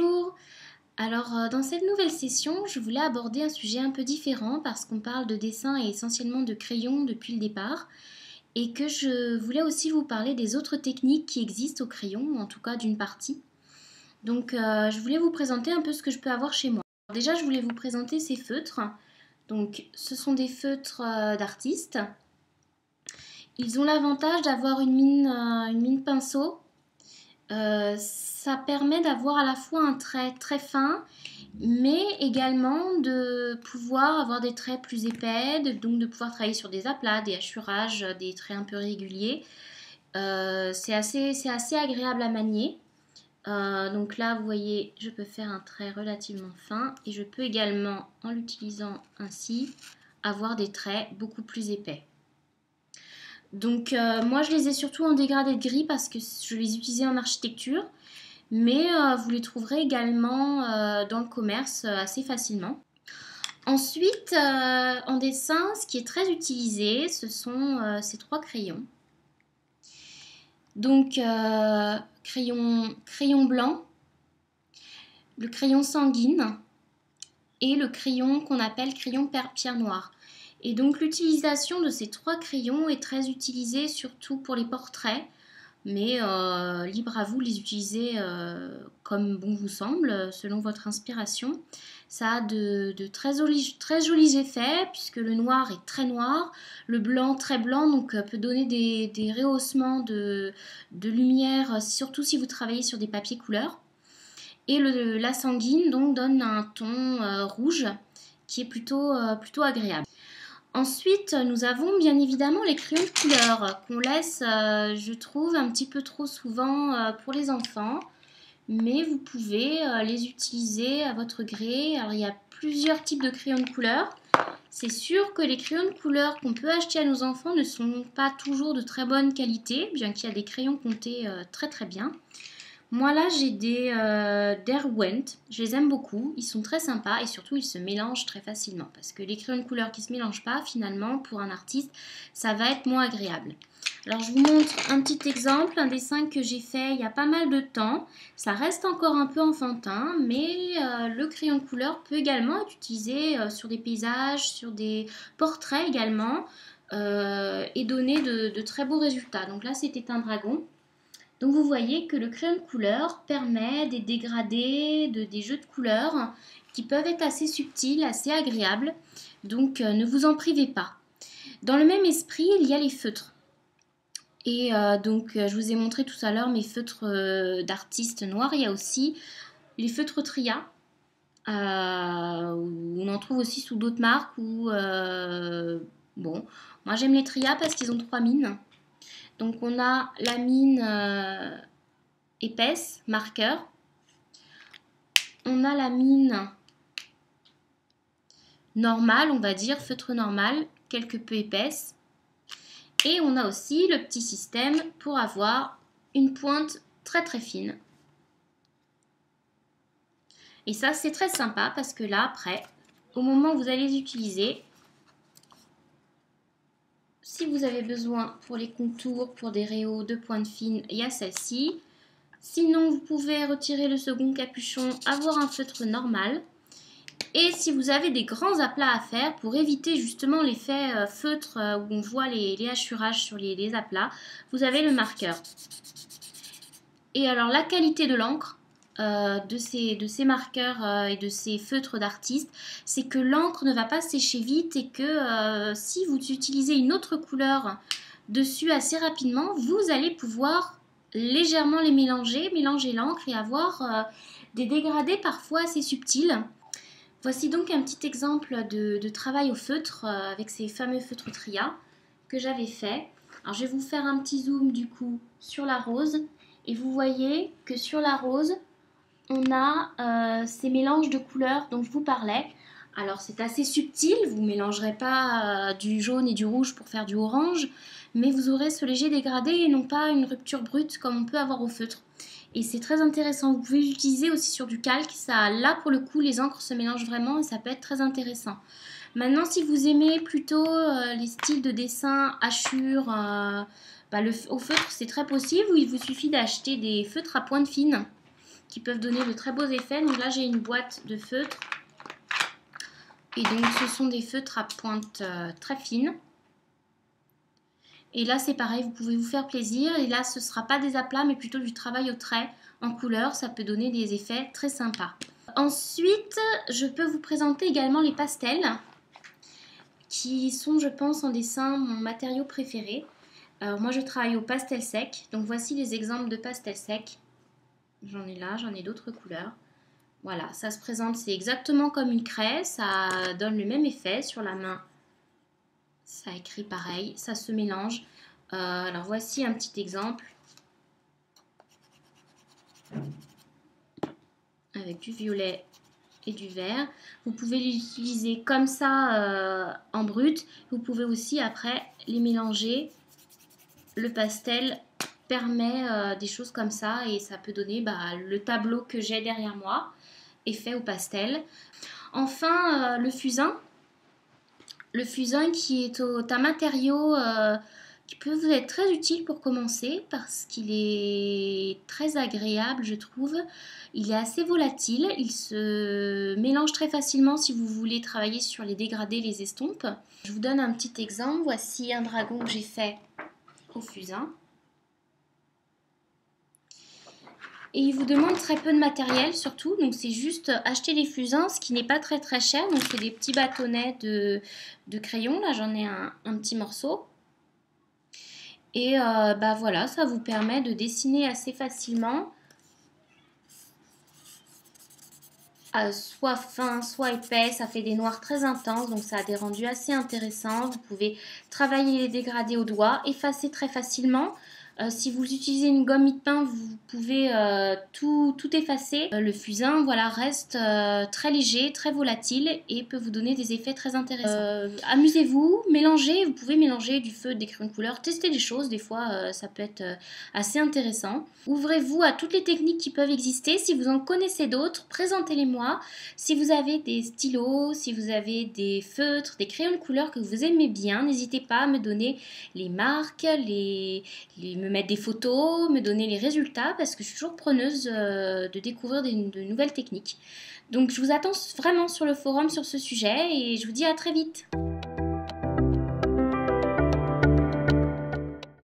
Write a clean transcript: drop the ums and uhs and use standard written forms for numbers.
Bonjour! Alors dans cette nouvelle session, je voulais aborder un sujet un peu différent parce qu'on parle de dessin et essentiellement de crayon depuis le départ et que je voulais aussi vous parler des autres techniques qui existent au crayon, en tout cas d'une partie. Donc je voulais vous présenter un peu ce que je peux avoir chez moi. Alors, déjà, je voulais vous présenter ces feutres. Donc ce sont des feutres d'artistes. Ils ont l'avantage d'avoir une mine pinceau. Ça permet d'avoir à la fois un trait très fin, mais également de pouvoir avoir des traits plus épais, donc de pouvoir travailler sur des aplats, des hachurages, des traits un peu réguliers. C'est assez agréable à manier. Donc là, vous voyez, je peux faire un trait relativement fin et je peux également, en l'utilisant ainsi, avoir des traits beaucoup plus épais. Donc moi je les ai surtout en dégradé de gris parce que je les utilisais en architecture, mais vous les trouverez également dans le commerce assez facilement. Ensuite, en dessin, ce qui est très utilisé, ce sont ces trois crayons. Donc crayon blanc, le crayon sanguine et le crayon qu'on appelle crayon pierre noire. Et donc l'utilisation de ces trois crayons est très utilisée surtout pour les portraits, mais libre à vous de les utiliser comme bon vous semble, selon votre inspiration. Ça a de très jolis effets, puisque le noir est très noir, le blanc très blanc, donc peut donner des rehaussements de lumière, surtout si vous travaillez sur des papiers couleurs. Et la sanguine donc donne un ton rouge qui est plutôt agréable. Ensuite, nous avons bien évidemment les crayons de couleur qu'on laisse, je trouve, un petit peu trop souvent pour les enfants. Mais vous pouvez les utiliser à votre gré. Alors, il y a plusieurs types de crayons de couleur. C'est sûr que les crayons de couleur qu'on peut acheter à nos enfants ne sont pas toujours de très bonne qualité, bien qu'il y a des crayons comptés très très bien. Moi là j'ai des Derwent, je les aime beaucoup, ils sont très sympas et surtout ils se mélangent très facilement parce que les crayons de couleur qui ne se mélangent pas, finalement pour un artiste ça va être moins agréable. Alors je vous montre un petit exemple, un dessin que j'ai fait il y a pas mal de temps, ça reste encore un peu enfantin mais le crayon de couleur peut également être utilisé sur des paysages, sur des portraits également et donner de très beaux résultats. Donc là c'était un dragon. Donc vous voyez que le crayon de couleur permet des dégradés, des jeux de couleurs qui peuvent être assez subtils, assez agréables. Donc ne vous en privez pas. Dans le même esprit, il y a les feutres. Et donc je vous ai montré tout à l'heure mes feutres d'artistes noirs. Il y a aussi les feutres Tria. On en trouve aussi sous d'autres marques. Bon, moi j'aime les Tria parce qu'ils ont 3 mines. Donc on a la mine épaisse, marqueur. On a la mine normale, on va dire, feutre normal, quelque peu épaisse. Et on a aussi le petit système pour avoir une pointe très très fine. Et ça c'est très sympa parce que là après, au moment où vous allez les utiliser, si vous avez besoin pour les contours, pour des rayos de pointe fine, il y a celle-ci. Sinon, vous pouvez retirer le second capuchon, avoir un feutre normal. Et si vous avez des grands aplats à faire, pour éviter justement l'effet feutre où on voit les hachurages sur les aplats, vous avez le marqueur. Et alors, la qualité de l'encre de ces marqueurs et de ces feutres d'artiste, c'est que l'encre ne va pas sécher vite et que si vous utilisez une autre couleur dessus assez rapidement, vous allez pouvoir légèrement les mélanger l'encre et avoir des dégradés parfois assez subtils. Voici donc un petit exemple de travail au feutre avec ces fameux feutres Tria que j'avais fait. Alors je vais vous faire un petit zoom du coup sur la rose et vous voyez que sur la rose on a ces mélanges de couleurs dont je vous parlais. Alors c'est assez subtil, vous ne mélangerez pas du jaune et du rouge pour faire du orange, mais vous aurez ce léger dégradé et non pas une rupture brute comme on peut avoir au feutre. Et c'est très intéressant, vous pouvez l'utiliser aussi sur du calque, ça, là pour le coup les encres se mélangent vraiment et ça peut être très intéressant. Maintenant si vous aimez plutôt les styles de dessin hachure, au feutre c'est très possible, où il vous suffit d'acheter des feutres à pointe fine. qui peuvent donner de très beaux effets. Donc là, j'ai une boîte de feutres. Et donc, ce sont des feutres à pointe très fine. Et là, c'est pareil, vous pouvez vous faire plaisir. Et là, ce ne sera pas des aplats, mais plutôt du travail au trait en couleur. Ça peut donner des effets très sympas. Ensuite, je peux vous présenter également les pastels, qui sont, je pense, en dessin, mon matériau préféré. Alors, moi, je travaille au pastel sec. Donc, voici les exemples de pastels secs. J'en ai là, j'en ai d'autres couleurs. Voilà, ça se présente, c'est exactement comme une craie. Ça donne le même effet sur la main. Ça écrit pareil, ça se mélange. Alors voici un petit exemple avec du violet et du vert. Vous pouvez l'utiliser comme ça en brut. Vous pouvez aussi après les mélanger. Le pastel permet des choses comme ça et ça peut donner le tableau que j'ai derrière moi est fait au pastel. Enfin, le fusain. Le fusain qui est un matériau qui peut vous être très utile pour commencer parce qu'il est très agréable, je trouve. Il est assez volatile, il se mélange très facilement si vous voulez travailler sur les dégradés, les estompes. Je vous donne un petit exemple. Voici un dragon que j'ai fait au fusain. Et il vous demande très peu de matériel surtout, donc c'est juste acheter des fusains, ce qui n'est pas très très cher. Donc c'est des petits bâtonnets de crayon, là j'en ai un petit morceau. Et voilà, ça vous permet de dessiner assez facilement, soit fin, soit épais. Ça fait des noirs très intenses, donc ça a des rendus assez intéressants. Vous pouvez travailler les dégradés au doigt, effacer très facilement. Si vous utilisez une gomme mie-de-pain, vous pouvez tout effacer. Le fusain reste très léger, très volatile et peut vous donner des effets très intéressants. Amusez-vous, mélangez, vous pouvez mélanger du feu, des crayons de couleur, tester des choses, des fois ça peut être assez intéressant. Ouvrez-vous à toutes les techniques qui peuvent exister. Si vous en connaissez d'autres, présentez-les-moi. Si vous avez des stylos, si vous avez des feutres, des crayons de couleur que vous aimez bien, n'hésitez pas à me donner les marques, me mettre des photos, me donner les résultats parce que je suis toujours preneuse de découvrir de nouvelles techniques. Donc je vous attends vraiment sur le forum sur ce sujet et je vous dis à très vite.